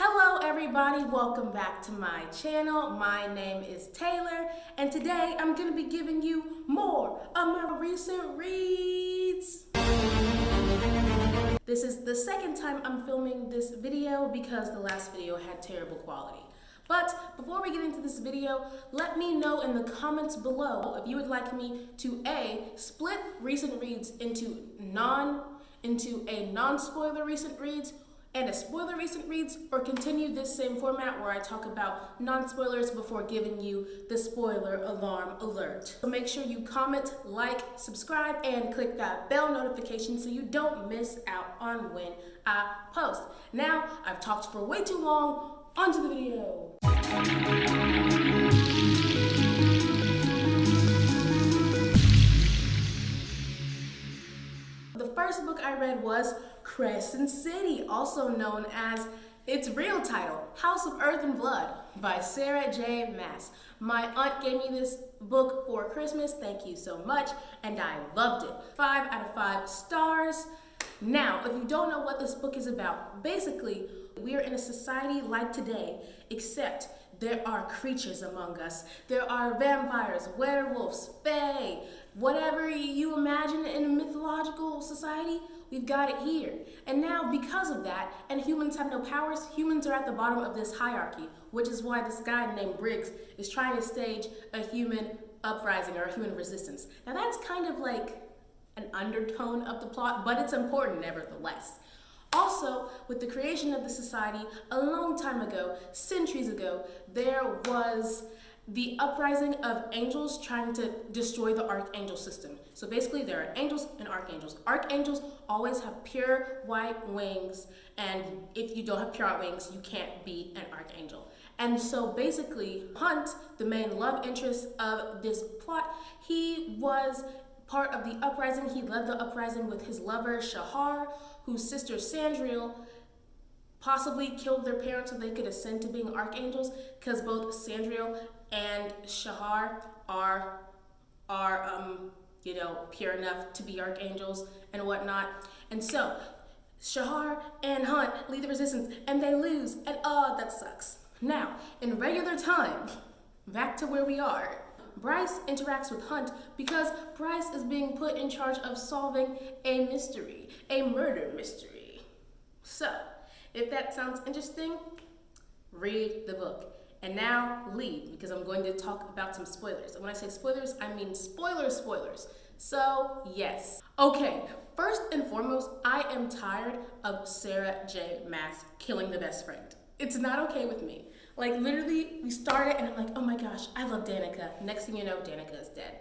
Hello everybody, welcome back to my channel. My name is Taylor and today I'm going to be giving you more of my recent reads. This is the second time I'm filming this video because the last video had terrible quality. But before we get into this video, let me know in the comments below if you would like me to A, split recent reads into a non-spoiler recent reads and a spoiler recent reads, or continue this same format where I talk about non-spoilers before giving you the spoiler alarm alert. So make sure you comment, like, subscribe, and click that bell notification so you don't miss out on when I post. Now, I've talked for way too long, on to the video. The first book I read was Crescent City, also known as its real title, House of Earth and Blood by Sarah J. Maas. My aunt gave me this book for Christmas, thank you so much, and I loved it. 5 out of 5 stars. Now, if you don't know what this book is about, basically, we are in a society like today, except there are creatures among us. There are vampires, werewolves, fae, whatever you imagine in a mythological society, we've got it here. And now, because of that, and humans have no powers, humans are at the bottom of this hierarchy, which is why this guy named Briggs is trying to stage a human uprising or a human resistance. Now that's kind of like an undertone of the plot, but it's important nevertheless. Also, with the creation of the society a long time ago, centuries ago, there was the uprising of angels trying to destroy the archangel system. So basically there are angels and archangels. Archangels always have pure white wings, and if you don't have pure white wings, you can't be an archangel. And so basically Hunt, the main love interest of this plot, he was part of the uprising. He led the uprising with his lover Shahar, whose sister Sandriel possibly killed their parents so they could ascend to being archangels, because both Sandriel and Shahar are pure enough to be archangels and whatnot. And so Shahar and Hunt lead the resistance and they lose, and that sucks. Now, in regular time, back to where we are, Bryce interacts with Hunt because Bryce is being put in charge of solving a mystery, a murder mystery. So, if that sounds interesting, read the book. And now leave, because I'm going to talk about some spoilers. And when I say spoilers, I mean spoilers. So, yes. Okay, first and foremost, I am tired of Sarah J. Maas killing the best friend. It's not okay with me. Like, literally, we started and I'm like, oh my gosh, I love Danica. Next thing you know, Danica is dead.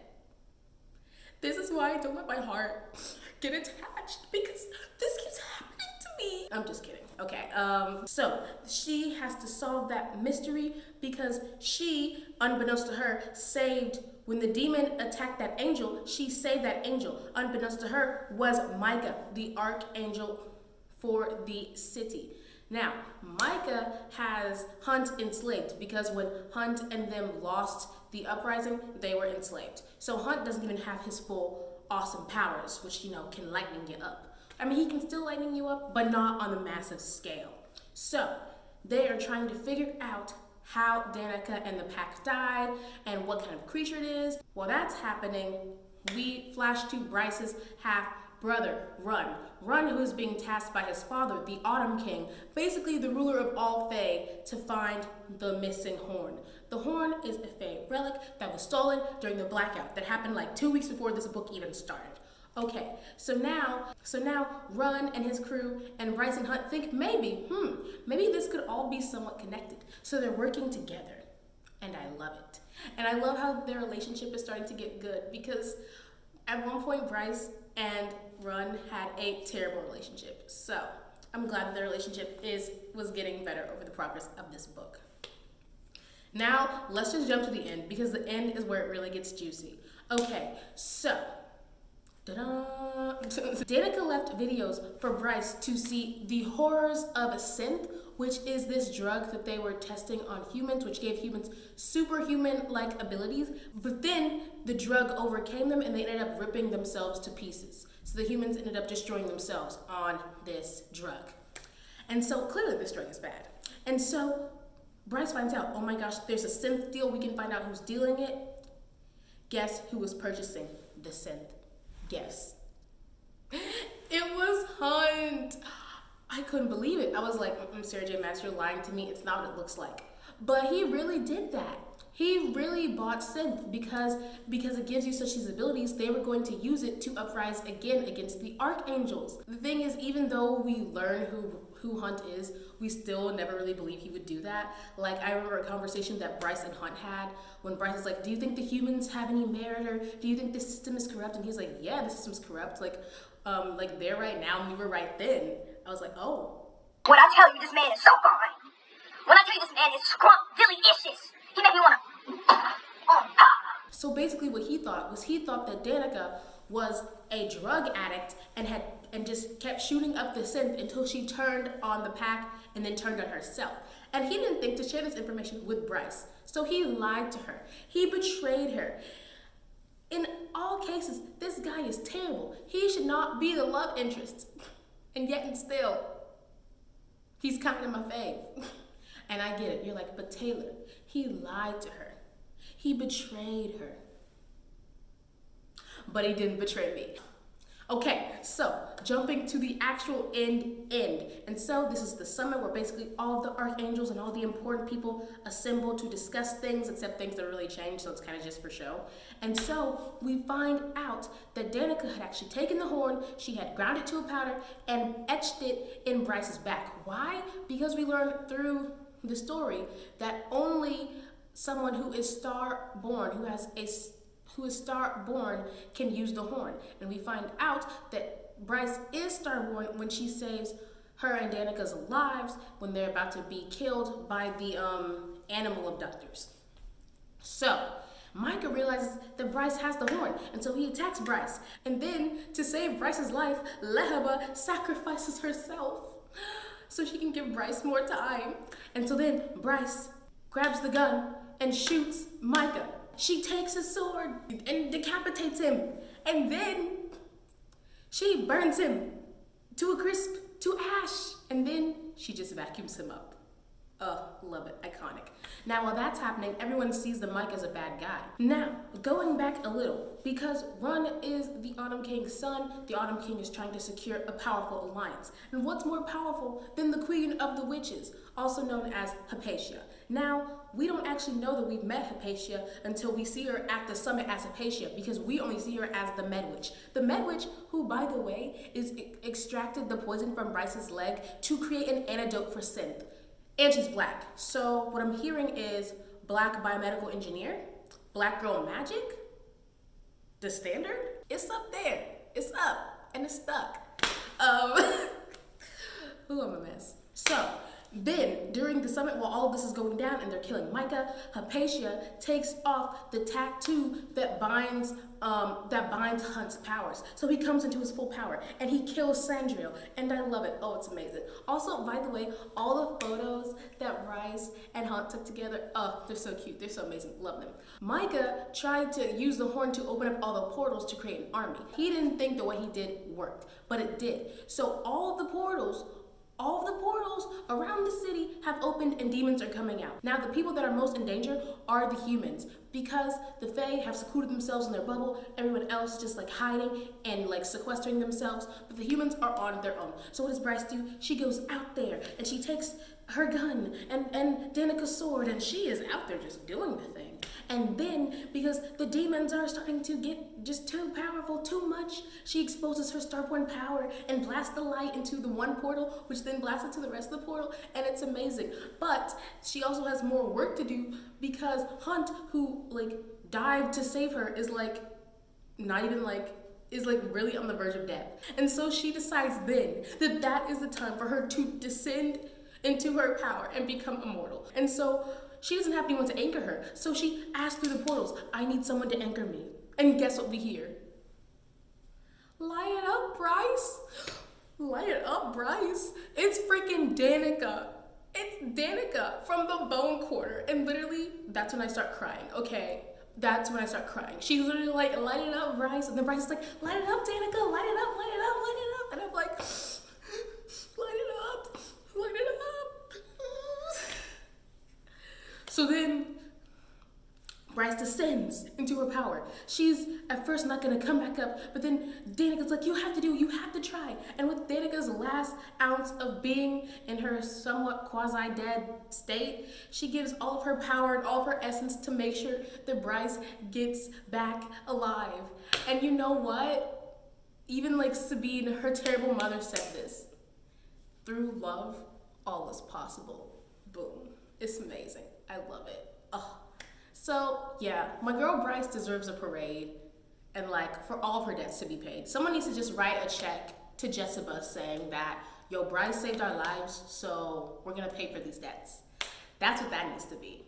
This is why I don't let my heart get attached, because this keeps happening to me. I'm just kidding. Okay, so she has to solve that mystery because she, unbeknownst to her, when the demon attacked that angel, she saved that angel. Unbeknownst to her was Micah, the archangel for the city. Now, Micah has Hunt enslaved because when Hunt and them lost the uprising, they were enslaved. So Hunt doesn't even have his full awesome powers, which, can lighten you up. I mean, he can still lighten you up, but not on a massive scale. So they are trying to figure out how Danica and the pack died and what kind of creature it is. While that's happening, we flash to Bryce's half-brother, Run, who is being tasked by his father, the Autumn King, basically the ruler of all Fae, to find the missing horn. The horn is a Fae relic that was stolen during the blackout that happened like 2 weeks before this book even started. Okay, so now Run and his crew and Bryce and Hunt think maybe this could all be somewhat connected. So they're working together, and I love it. And I love how their relationship is starting to get good, because at one point Bryce and Run had a terrible relationship. So I'm glad that their relationship was getting better over the progress of this book. Now let's just jump to the end, because the end is where it really gets juicy. Okay, so Danica left videos for Bryce to see the horrors of synth, which is this drug that they were testing on humans, which gave humans superhuman-like abilities. But then the drug overcame them and they ended up ripping themselves to pieces. So the humans ended up destroying themselves on this drug. And so clearly this drug is bad. And so Bryce finds out, oh my gosh, there's a synth deal. We can find out who's dealing it. Guess who was purchasing the synth? Guess. It was Hunt. I couldn't believe it. I was like, Sarah J. Maas, you're lying to me. It's not what it looks like. But he really did that. He really bought synth because it gives you such these abilities. They were going to use it to uprise again against the archangels. The thing is, even though we learn who Hunt is, we still never really believe he would do that. Like, I remember a conversation that Bryce and Hunt had when Bryce was like, do you think the humans have any merit, or do you think the system is corrupt? And he's like, yeah, the system's corrupt. Like they're right now and we were right then. I was like, oh. When I tell you this man is so fine, when I tell you this man is scrumptious, he made me want to. So basically what he thought that Danica was a drug addict and just kept shooting up the synth until she turned on the pack and then turned on herself. And he didn't think to share this information with Bryce. So he lied to her. He betrayed her. In all cases, this guy is terrible. He should not be the love interest. And yet and still, he's kind of my fave. And I get it. You're like, but Taylor, he lied to her. He betrayed her. But he didn't betray me. Okay, so jumping to the actual end. And so this is the summit where basically all of the archangels and all the important people assemble to discuss things, except things that really changed, so it's kind of just for show. And so we find out that Danica had actually taken the horn, she had ground it to a powder, and etched it in Bryce's back. Why? Because we learned through the story that only someone who is star-born, who is star-born can use the horn. And we find out that Bryce is star-born when she saves her and Danica's lives when they're about to be killed by the animal abductors. So Micah realizes that Bryce has the horn, and so he attacks Bryce. And then, to save Bryce's life, Leheba sacrifices herself so she can give Bryce more time. And so then Bryce grabs the gun and shoots Micah. She takes his sword and decapitates him. And then she burns him to a crisp, to ash. And then she just vacuums him up. Oh, love it, iconic. Now, while that's happening, everyone sees that Mike is a bad guy. Now, going back a little, because Run is the Autumn King's son, the Autumn King is trying to secure a powerful alliance. And what's more powerful than the Queen of the Witches, also known as Hypatia? Now, we don't actually know that we've met Hypatia until we see her at the summit as Hypatia, because we only see her as the Med Witch. The Med Witch, who, by the way, extracted the poison from Bryce's leg to create an antidote for synth. And she's black. So what I'm hearing is black biomedical engineer, black girl magic, the standard. It's up there. It's up and it's stuck. Ooh, I'm a mess. So then, during the summit, while all of this is going down and they're killing Micah, Hypatia takes off the tattoo that binds Hunt's powers. So he comes into his full power and he kills Sandriel, and I love it. Oh, it's amazing. Also, by the way, all the photos that Bryce and Hunt took together, oh, they're so cute. They're so amazing. Love them. Micah tried to use the horn to open up all the portals to create an army. He didn't think that what he did worked, but it did. So all the portals around the city have opened and demons are coming out. Now, the people that are most in danger are the humans, because the Fae have secluded themselves in their bubble, everyone else just like hiding and like sequestering themselves, but the humans are on their own. So what does Bryce do? She goes out there and she takes her gun and Danica's sword, and she is out there just doing the thing. And then, because the demons are starting to get just too powerful, too much, she exposes her Starborn power and blasts the light into the one portal, which then blasts into the rest of the portal, and it's amazing. But she also has more work to do, because Hunt, who like dived to save her, is like not even like is like really on the verge of death. And so she decides then that that is the time for her to descend into her power and become immortal. And so she doesn't have anyone to anchor her. So she asks through the portals, I need someone to anchor me. And guess what we hear? Light it up, Bryce. Light it up, Bryce. It's freaking Danica. It's Danica from the Bone Quarter. And literally, that's when I start crying, okay? That's when I start crying. She's literally like, light it up, Bryce. And then Bryce is like, light it up, Danica. Light it up, light it up, light it up. And I'm like, light it up, light it up. So then Bryce descends into her power. She's at first not gonna come back up, but then Danica's like, you have to try. And with Danica's last ounce of being in her somewhat quasi-dead state, she gives all of her power and all of her essence to make sure that Bryce gets back alive. And you know what? Even like Sabine, her terrible mother, said this. Through love, all is possible. Boom. It's amazing. I love it. Oh. So yeah, my girl Bryce deserves a parade and like for all of her debts to be paid. Someone needs to just write a check to Jessica saying that, yo, Bryce saved our lives, so we're gonna pay for these debts. That's what that needs to be.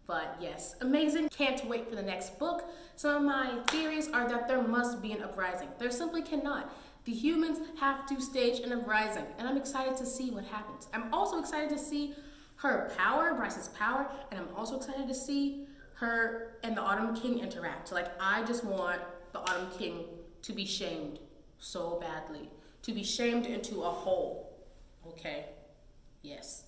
But yes, amazing. Can't wait for the next book. Some of my theories are that there must be an uprising. There simply cannot. The humans have to stage an uprising, and I'm excited to see what happens. I'm also excited to see her power, Bryce's power, and I'm also excited to see her and the Autumn King interact. Like, I just want the Autumn King to be shamed so badly. To be shamed into a hole. Okay? Yes.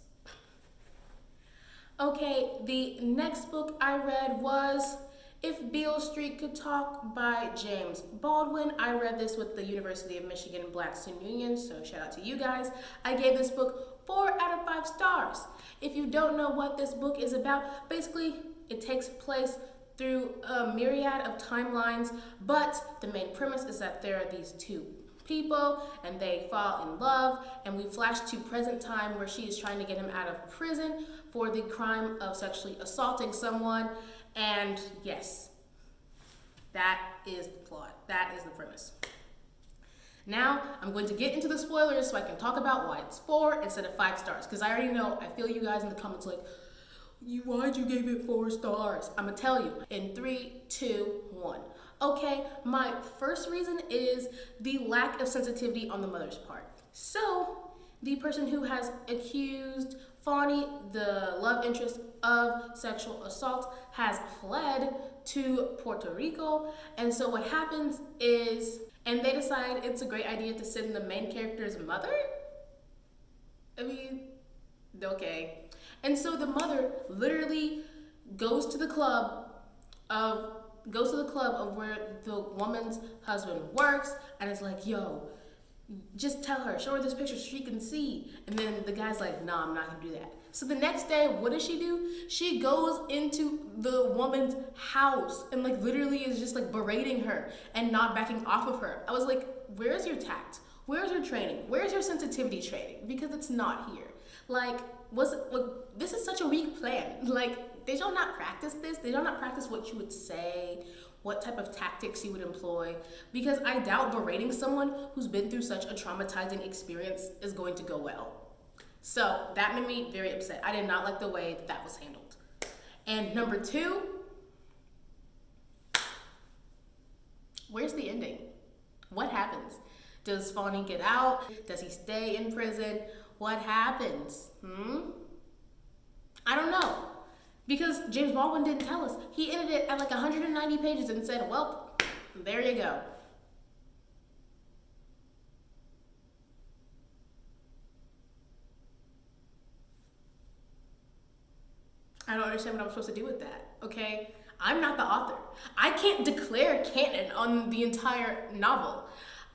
Okay, the next book I read was If Beale Street Could Talk by James Baldwin. I read this with the University of Michigan Black Student Union, so shout out to you guys. I gave this book 4 out of 5 stars. If you don't know what this book is about, basically it takes place through a myriad of timelines, but the main premise is that there are these two people and they fall in love, and we flash to present time where she is trying to get him out of prison for the crime of sexually assaulting someone. And yes, that is the plot. That is the premise. Now, I'm going to get into the spoilers so I can talk about why it's 4 instead of 5 stars, because I already know, I feel you guys in the comments like, why'd you give it 4 stars? I'm gonna tell you in 3, 2, 1. Okay, my first reason is the lack of sensitivity on the mother's part. So, the person who has accused Fawny, the love interest, of sexual assault, has fled to Puerto Rico. And so what happens is, and they decide it's a great idea to send the main character's mother? I mean, okay. And so the mother literally goes to the club of where the woman's husband works, and it's like, yo, just tell her, show her this picture so she can see. And then the guy's like, nah, I'm not gonna do that. So the next day, what does she do? She goes into the woman's house and like literally is just like berating her and not backing off of her. I was like, where's your tact? Where's your training? Where's your sensitivity training? Because it's not here. Like, this is such a weak plan. Like, did y'all not practice this? Did y'all not practice what you would say? What type of tactics you would employ? Because I doubt berating someone who's been through such a traumatizing experience is going to go well. So that made me very upset. I did not like the way that was handled. And number 2, where's the ending? What happens? Does Fawny get out? Does he stay in prison? What happens? I don't know. Because James Baldwin didn't tell us. He ended it at like 190 pages and said, well, there you go. I don't understand what I'm supposed to do with that, okay? I'm not the author. I can't declare canon on the entire novel.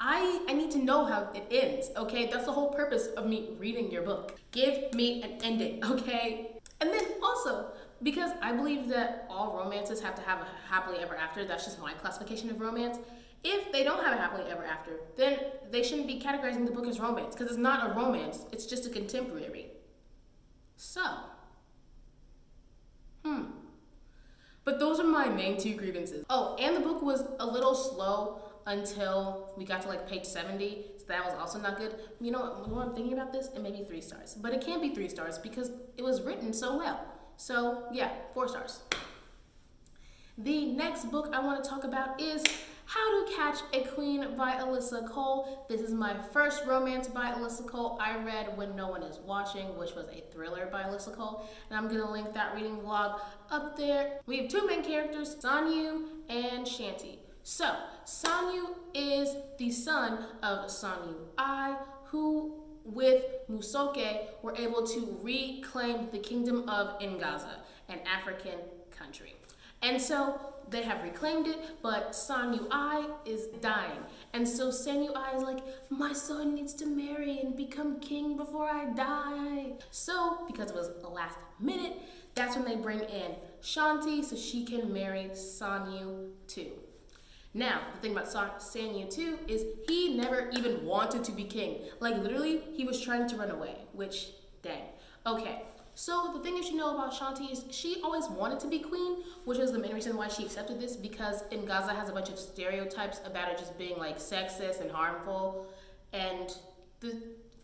I need to know how it ends, okay? That's the whole purpose of me reading your book. Give me an ending, okay? And then also, because I believe that all romances have to have a happily ever after, that's just my classification of romance. If they don't have a happily ever after, then they shouldn't be categorizing the book as romance, because it's not a romance, it's just a contemporary. So, But those are my main 2 grievances. Oh, and the book was a little slow until we got to like page 70, so that was also not good. You know what, when I'm thinking about this, it may be 3 stars, but it can't be 3 stars because it was written so well. So yeah, 4 stars. The next book I want to talk about is How to Catch a Queen by Alyssa Cole. This is my first romance by Alyssa Cole. I read When No One Is Watching, which was a thriller by Alyssa Cole, and I'm going to link that reading vlog up there. We have 2 main characters, Sanyu and Shanti. So, Sanyu is the son of Sanyu I, who with Musoke were able to reclaim the kingdom of Ngaza. an African country. And so they have reclaimed it, but Sanui is dying. And so Sanui is like, my son needs to marry and become king before I die. So, because it was the last minute, that's when they bring in Shanti so she can marry Sanyu too. Now, the thing about Sanyu too is he never even wanted to be king. Like literally, he was trying to run away, which, dang. Okay, so the thing you should know about Shanti is she always wanted to be queen, which is the main reason why she accepted this, because Gaza has a bunch of stereotypes about it just being like sexist and harmful, and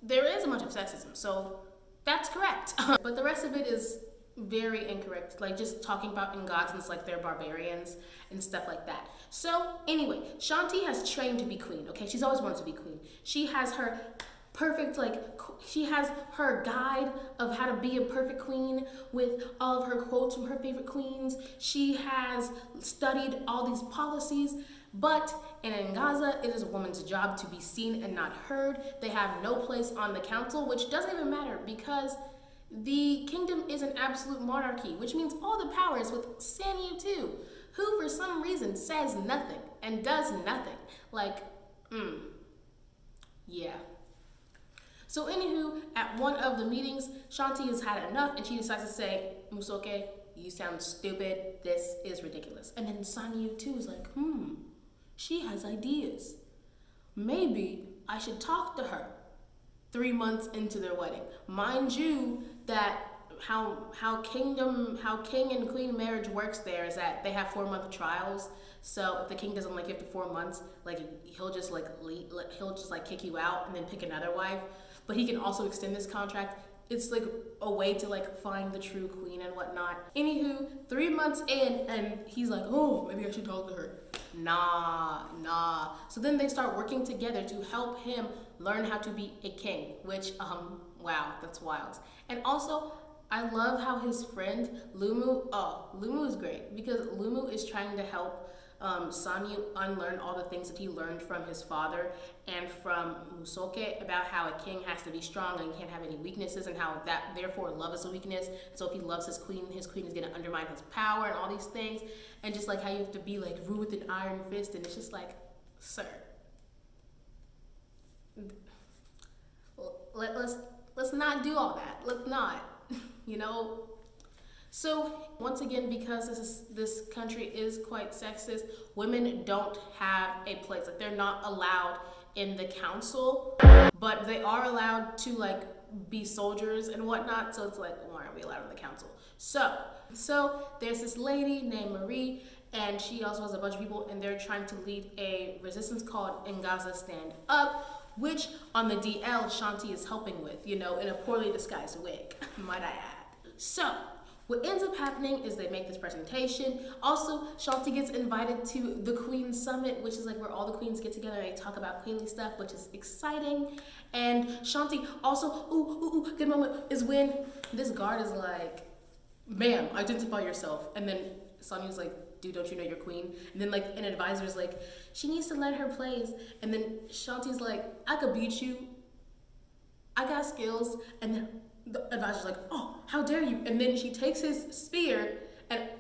there is a bunch of sexism, so that's correct. But the rest of it is very incorrect, like just talking about Ngazans like they're barbarians and stuff like that. So anyway, Shanti has trained to be queen, okay? She's always wanted to be queen. She has her perfect, she has her guide of how to be a perfect queen with all of her quotes from her favorite queens. She has studied all these policies, but in Gaza, it is a woman's job to be seen and not heard. They have no place on the council, which doesn't even matter because the kingdom is an absolute monarchy, which means all the power is with Sanyu too, who for some reason says nothing and does nothing. Yeah. So anywho, at one of the meetings, Shanti has had enough and she decides to say, Musoke, you sound stupid. This is ridiculous. And then Sanyu too is like, she has ideas. Maybe I should talk to her. 3 months into their wedding. Mind you, that how king and queen marriage works there is that they have 4-month trials. So if the king doesn't like you after 4 months, he'll just kick you out and then pick another wife. But he can also extend this contract. It's like a way to find the true queen and whatnot. Anywho, 3 months in and he's like, oh, maybe I should talk to her. Nah. So then they start working together to help him learn how to be a king, which, wow, that's wild. And also, I love how his friend Lumu is great because Lumu is trying to help Sanyu unlearn all the things that he learned from his father and from Musoke about how a king has to be strong and can't have any weaknesses and how that therefore love is a weakness. So if he loves his queen is going to undermine his power and all these things. And just how you have to be rule with an iron fist, and it's just sir, let's not do all that. Let's not, So once again, because this country is quite sexist, women don't have a place. They're not allowed in the council, but they are allowed to be soldiers and whatnot. So it's why aren't we allowed in the council? So there's this lady named Marie, and she also has a bunch of people, and they're trying to lead a resistance called Ngaza Stand Up, which on the DL Shanti is helping with, in a poorly disguised wig, might I add. So what ends up happening is they make this presentation. Also, Shanti gets invited to the Queen Summit, which is where all the queens get together and they talk about queenly stuff, which is exciting. And Shanti also, good moment, is when this guard is like, ma'am, identify yourself. And then Sanyu's like, dude, don't you know you're queen? And then an advisor's like, she needs to let her place. And then Shanti's like, I could beat you. I got skills. And then the advisor's like, oh, how dare you? And then she takes his spear and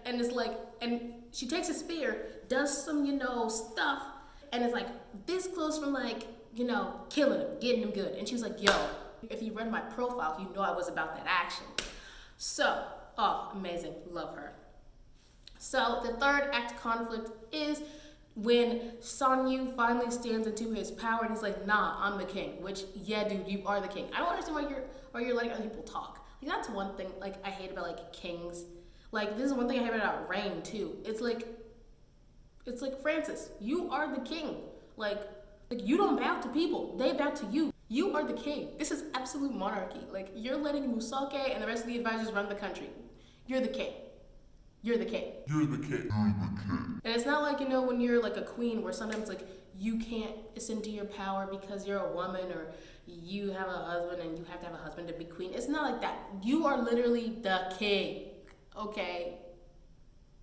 she takes his spear, does some, stuff, and it's this close from killing him, getting him good. And she was like, yo, if you read my profile, you know I was about that action. So, amazing, love her. So the third act conflict is when Sanyu finally stands into his power and he's like, nah, I'm the king, which, yeah, dude, you are the king. I don't understand why you're letting other people talk. That's one thing, I hate about, kings. This is one thing I hate about Reign, too. It's Francis, you are the king. You don't bow to people. They bow to you. You are the king. This is absolute monarchy. You're letting Musoke and the rest of the advisors run the country. You're the king. You're the king. You're the king. And it's not when you're a queen where sometimes you can't ascend to your power because you're a woman or you have a husband and you have to have a husband to be queen. It's not like that. You are literally the king, okay?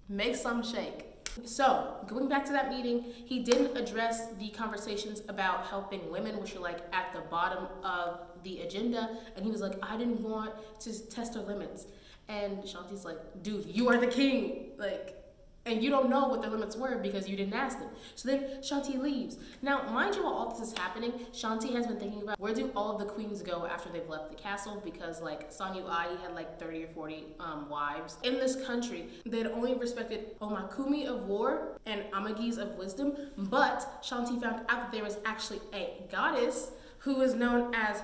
Make some shake. So, going back to that meeting, he didn't address the conversations about helping women, which are at the bottom of the agenda. And he was like, I didn't want to test our limits. And Shanti's like, dude, you are the king. Like, and you don't know what their limits were because you didn't ask them. So then Shanti leaves. Now, mind you, while all this is happening, Shanti has been thinking about where do all of the queens go after they've left the castle, because like Sanyu Ai had like 30 or 40 wives. In this country, they had only respected Omakumi of war and Amagis of wisdom, but Shanti found out that there was actually a goddess who is known as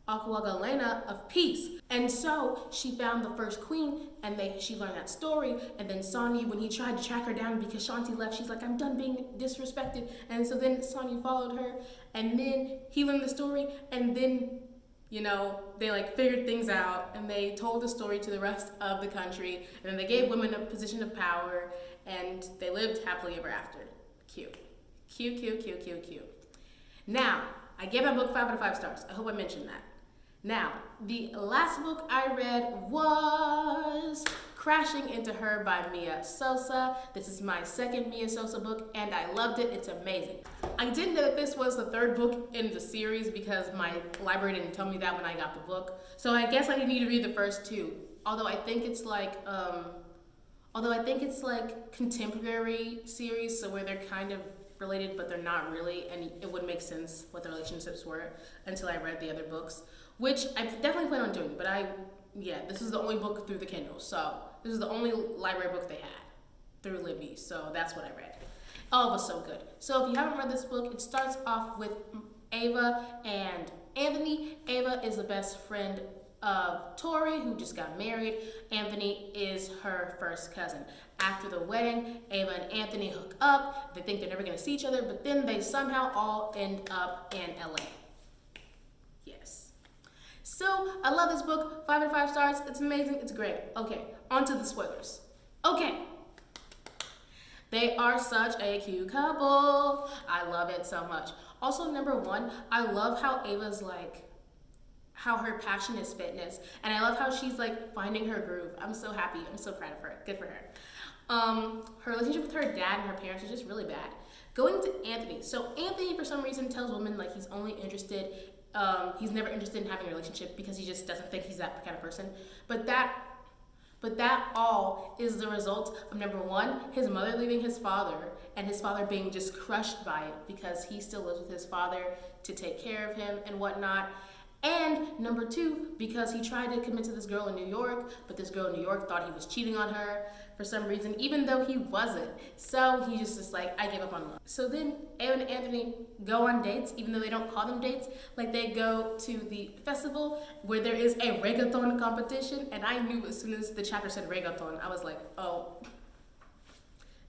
Aquagalena of peace. And so she found the first queen, and she learned that story. And then Sanyu, when he tried to track her down because Shanti left, she's like, I'm done being disrespected. And so then Sanyu followed her, and then he learned the story, and then, you know, they like figured things out, and they told the story to the rest of the country, and then they gave women a position of power, and they lived happily ever after. Cute. Cute, cute, cute, cute, cute. Now, I gave that book 5 out of 5 stars. I hope I mentioned that. Now, the last book I read was Crashing Into Her by Mia Sosa. This is my second Mia Sosa book, and I loved it. It's amazing. I didn't know that this was the third book in the series because my library didn't tell me that when I got the book. So I guess I need to read the first two. Although I think it's like contemporary series, so where they're kind of related, but they're not really, and it wouldn't make sense what the relationships were until I read the other books, which I definitely plan on doing, but this is the only book through the Kindle, so this is the only library book they had through Libby, so that's what I read. Oh, it was so good. So if you haven't read this book, it starts off with Ava and Anthony. Ava is the best friend of Tori, who just got married. Anthony is her first cousin. After the wedding, Ava and Anthony hook up. They think they're never going to see each other, but then they somehow all end up in LA. Yes. So, I love this book. 5 out of 5 stars. It's amazing. It's great. Okay, on to the spoilers. Okay. They are such a cute couple. I love it so much. Also, number one, I love how Ava's like, how her passion is fitness, and I love how she's like finding her groove. I'm so happy. I'm so proud of her. Good for her. Her relationship with her dad and her parents is just really bad. Going to Anthony. So Anthony, for some reason, tells women like he's only interested, he's never interested in having a relationship because he just doesn't think he's that kind of person. But that all is the result of, number one, his mother leaving his father, and his father being just crushed by it because he still lives with his father to take care of him and whatnot. And number two, because he tried to commit to this girl in New York, but this girl in New York thought he was cheating on her for some reason, even though he wasn't. So he just like, I gave up on love. So then Ava and Anthony go on dates, even though they don't call them dates. Like they go to the festival where there is a reggaeton competition, and I knew as soon as the chapter said reggaeton, I was like, oh,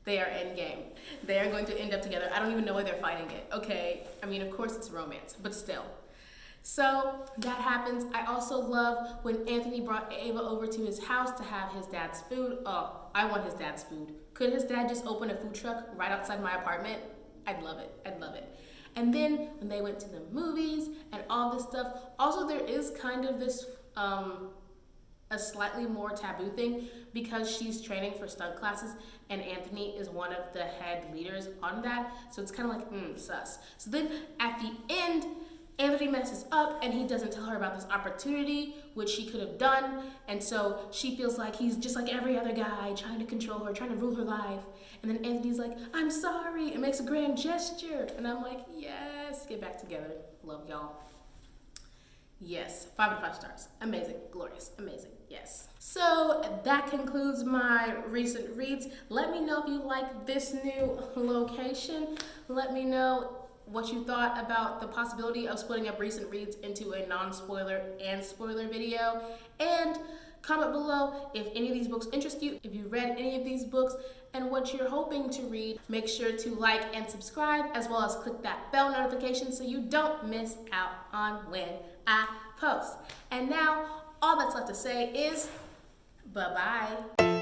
they are in game. They are going to end up together. I don't even know why they're fighting it. Okay, I mean, of course it's romance, but still. So that happens. I also love when Anthony brought Ava over to his house to have his dad's food. Oh, I want his dad's food. Could his dad just open a food truck right outside my apartment? I'd love it. I'd love it. And then when they went to the movies and all this stuff, also there is kind of this, a slightly more taboo thing because she's training for stunt classes and Anthony is one of the head leaders on that. So it's kind of like, sus. So then at the end, Anthony messes up and he doesn't tell her about this opportunity, which she could have done. And so she feels like he's just like every other guy, trying to control her, trying to rule her life. And then Anthony's like, I'm sorry, and makes a grand gesture. And I'm like, yes, get back together. Love y'all. Yes, 5 out of 5 stars. Amazing, glorious, amazing, yes. So that concludes my recent reads. Let me know if you like this new location. Let me know what you thought about the possibility of splitting up recent reads into a non-spoiler and spoiler video. And comment below if any of these books interest you, if you read any of these books, and what you're hoping to read. Make sure to like and subscribe, as well as click that bell notification so you don't miss out on when I post. And now, all that's left to say is bye-bye.